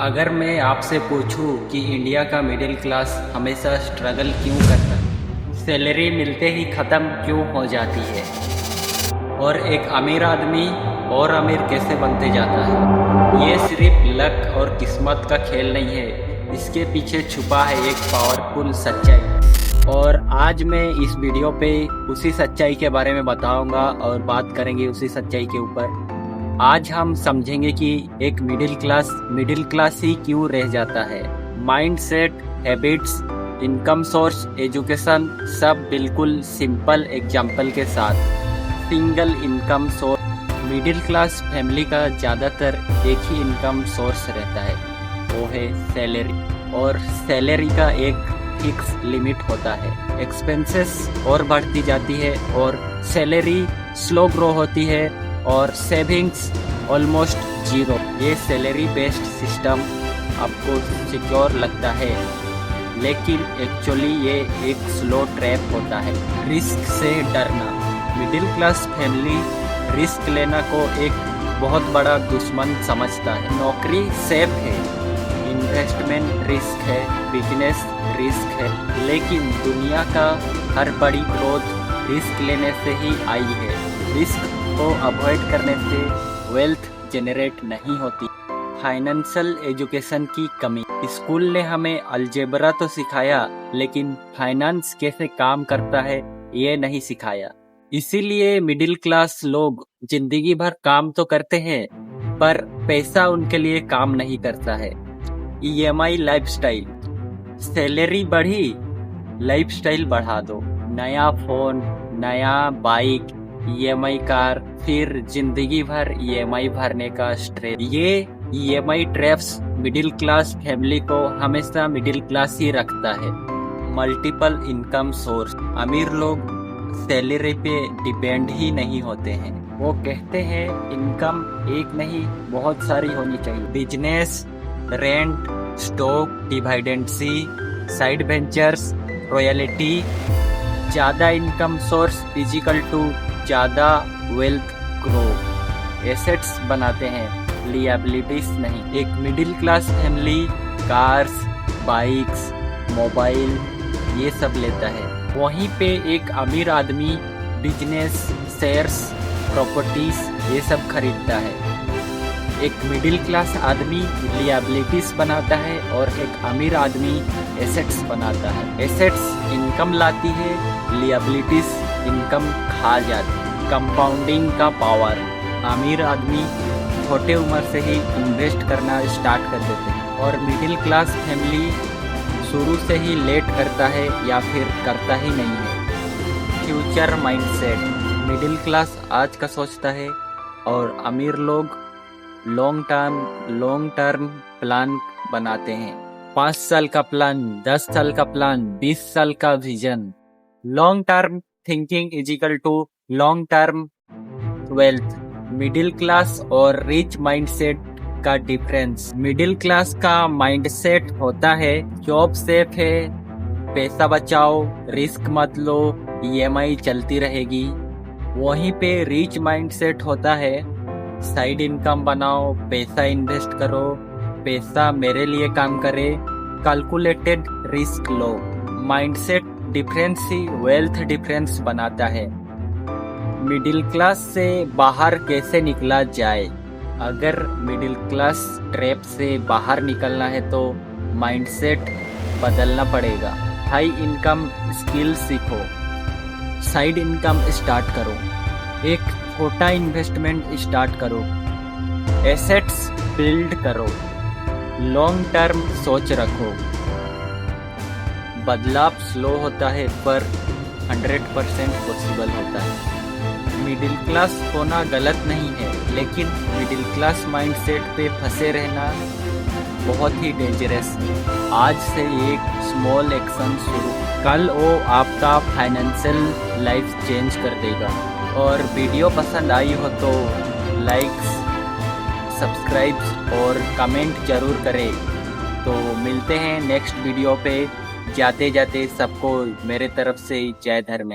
अगर मैं आपसे पूछूं कि इंडिया का मिडिल क्लास हमेशा स्ट्रगल क्यों करता है, सैलरी मिलते ही ख़त्म क्यों हो जाती है और एक अमीर आदमी और अमीर कैसे बनते जाता है, ये सिर्फ लक और किस्मत का खेल नहीं है। इसके पीछे छुपा है एक पावरफुल सच्चाई। और आज मैं इस वीडियो पे उसी सच्चाई के बारे में बताऊंगा और बात करेंगे उसी सच्चाई के ऊपर। आज हम समझेंगे कि एक मिडिल क्लास ही क्यों रह जाता है। Mindset, habits, income source, education, सब बिल्कुल सिंपल एग्जाम्पल के साथ। Single income source. Middle class family का ज़्यादातर एक ही इनकम सोर्स रहता है, वो है सैलरी। और सैलरी का एक फिक्स लिमिट होता है। एक्सपेंसेस और बढ़ती जाती है और सैलरी स्लो ग्रो होती है और सेविंग्स ऑलमोस्ट जीरो। ये सैलरी बेस्ड सिस्टम आपको सिक्योर लगता है, लेकिन एक्चुअली ये एक स्लो ट्रैप होता है। रिस्क से डरना। मिडिल क्लास फैमिली रिस्क लेना को एक बहुत बड़ा दुश्मन समझता है। नौकरी सेफ है, इन्वेस्टमेंट रिस्क है, बिजनेस रिस्क है, लेकिन दुनिया का हर बड़ी ग्रोथ रिस्क लेने से ही आई है। रिस्क को अवॉइड करने से वेल्थ जनरेट नहीं होती। फाइनेंशियल एजुकेशन की कमी। स्कूल ने हमें अलजेब्रा तो सिखाया, लेकिन फाइनेंस कैसे काम करता है ये नहीं सिखाया। इसीलिए मिडिल क्लास लोग जिंदगी भर काम तो करते हैं, पर पैसा उनके लिए काम नहीं करता है। EMI lifestyle. सैलरी बढ़ी, लाइफस्टाइल बढ़ा दो। नया फोन, नया बाइक, ईएमआई कार, फिर जिंदगी भर ईएमआई भरने का स्ट्रेस। ये EMI traps middle class family को हमेशा मिडिल क्लास ही रखता है। Multiple income source. अमीर लोग सैलरी पे डिपेंड ही नहीं होते हैं। वो कहते हैं इनकम एक नहीं बहुत सारी होनी चाहिए। Business, rent, stock, dividends, side ventures, royalty. ज़्यादा इनकम सोर्स इजिकल टू ज़्यादा वेल्थ ग्रो। एसेट्स बनाते हैं, लिएबिलिटीज नहीं। एक middle class family cars, bikes, mobile ये सब लेता है। वहीं पे एक अमीर आदमी बिजनेस, शेयर्स, प्रॉपर्टीज ये सब खरीदता है। एक मिडिल क्लास आदमी लिएबिलिटीज बनाता है और एक अमीर आदमी एसेट्स बनाता है। एसेट्स इनकम लाती है, लिएबिलिटीज इनकम खा जाती है। कंपाउंडिंग का पावर। अमीर आदमी छोटे उम्र से ही इन्वेस्ट करना स्टार्ट कर देते हैं और मिडिल क्लास फैमिली शुरू से ही लेट करता है या फिर करता ही नहीं है। Future mindset. मिडिल क्लास आज का सोचता है और अमीर लोग लॉन्ग टर्म प्लान बनाते हैं। 5 साल का प्लान, 10 साल का प्लान, 20 साल का vision. Long term thinking is equal to long term wealth. Middle class और रिच माइंडसेट का डिफरेंस। मिडिल क्लास का माइंडसेट होता है जॉब सेफ है, पैसा बचाओ, रिस्क मत लो, ईएमआई चलती रहेगी। वहीं पे रिच माइंडसेट होता है साइड इनकम बनाओ, पैसा इन्वेस्ट करो, पैसा मेरे लिए काम करे, कैलकुलेटेड रिस्क लो। माइंडसेट डिफरेंस ही वेल्थ डिफरेंस बनाता है। मिडिल क्लास से बाहर कैसे निकला जाए? अगर मिडिल क्लास ट्रैप से बाहर निकलना है तो माइंडसेट बदलना पड़ेगा। हाई इनकम स्किल सीखो, साइड इनकम स्टार्ट करो, एक छोटा इन्वेस्टमेंट स्टार्ट करो, एसेट्स बिल्ड करो, लॉन्ग टर्म सोच रखो। बदलाव स्लो होता है पर 100% पॉसिबल होता है। मिडिल क्लास होना गलत नहीं है, लेकिन मिडिल क्लास माइंडसेट पे फंसे रहना बहुत ही डेंजरस है। आज से एक स्मॉल एक्शन शुरू, कल वो आपका फाइनेंशियल लाइफ चेंज कर देगा। और वीडियो पसंद आई हो तो लाइक्स, सब्सक्राइब और कमेंट जरूर करें। तो मिलते हैं नेक्स्ट वीडियो पे। जाते जाते सबको मेरे तरफ से जय धर्म।